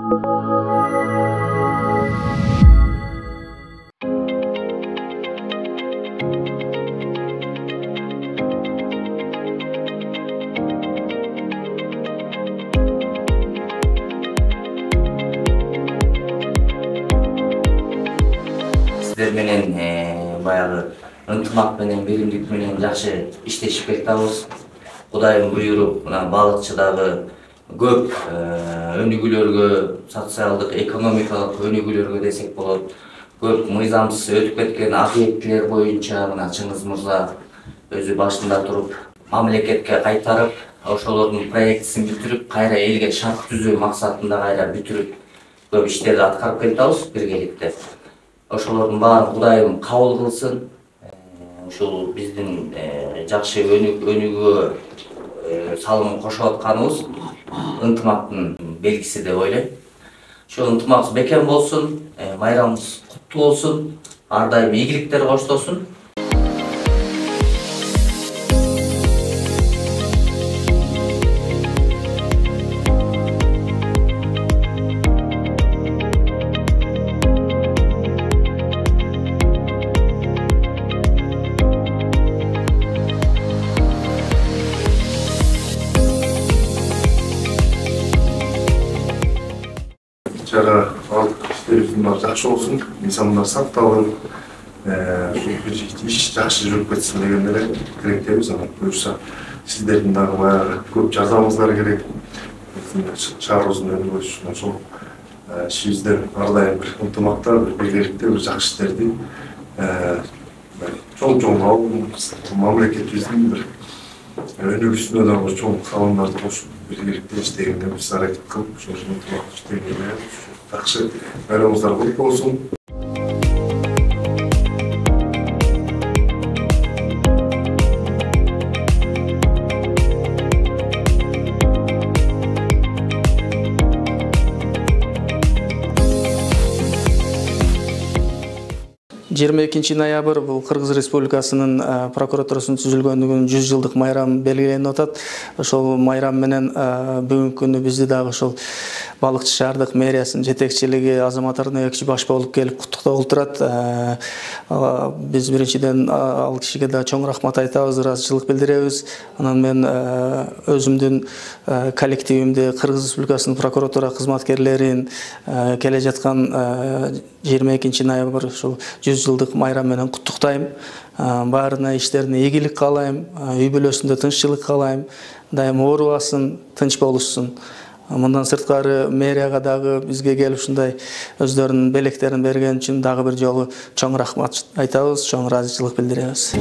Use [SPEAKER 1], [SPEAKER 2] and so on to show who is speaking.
[SPEAKER 1] Sizler menen баягы ынтымак менен, биримдик менен жакшы иштешип кетебиз. Кудайым буйруп, мына балыкчыдагы көп өнүгүүлөргө, социалдык, экономикалык өнүгүүлөргө десек болот. Көп мыйзамсыз өтүп кеткен объектилер боюнча мына Чыңгыз мырза өзү башында туруп, мамлекетке кайтарып, ошолордун проектисин бүтүрүп, кайра элге шарт түзүү максатында кайра бүтүрүп, көп иштерди аткарып келатабыз биргеликте. Ошолордун баарын Кудайым кабыл кылсын. Ушул биздин жакшы өнүгүүгө салым кошуп атканыбыз ынтымактын белгиси деп ойлойм. Ошол ынтымак бекем болсун, майрамыбыз куттуу болсун, ар дайым ийгиликтер коштосун.
[SPEAKER 2] Жара иштерибиздин баары жакшы болсун, мыйзамдар сакталгын, иш жакшы жүрүп кетсин деген эле тилектебиз. Буюрса сиздердин дагы баягы көп жардамыңыздар керек. Биздин шаарыбыздын өнүгүүсү үчүн ошол ишибизден ар дайым бир ынтымакта, биргеликте бир жакшы иштерди чоң алып мамлекетибиздин бир өнүгүүсүнө дагы чоң салымдарды кошуп биргеликте иштегенге биз аракет кылып ошол ынтымак иштегенге жакшы байрамыңыздар куттуу болсун.
[SPEAKER 3] 22 ноябрь бул Кыргыз Республикасынын прокуратурасынын түзүлгөндүгүнүн 100 жылдык майрам белгиленип атат. Ошол майрам менен бүгүнкү күнү бизди дагы ошол Балыкчы шаардык мэриясынын жетекчилиги азаматтардын экинчи баш болуп келип куттуктап турат. Биз биринчиден ал кишиге да чоң рахмат айтабыз, ыраазычылык билдиребиз. Анан мен өзүмдүн коллективимди, Кыргыз Республикасынын прокуратура кызматкерлерин келе жаткан 22 ноябрь ошол 100 жылдык майрам менен куттуктайм. Баарына иштерине ийгилик каалайм, үй бүлөсүндө тынччылык каалайм, дайым оорубасын, тынч болушсун. Мындан сырткары мэрияга дагы бизге келип ушундай өздөрүнүн белектерин берген үчүн дагы бир жолу чоң рахмат айтабыз, чоң ыраазычылык билдиребиз.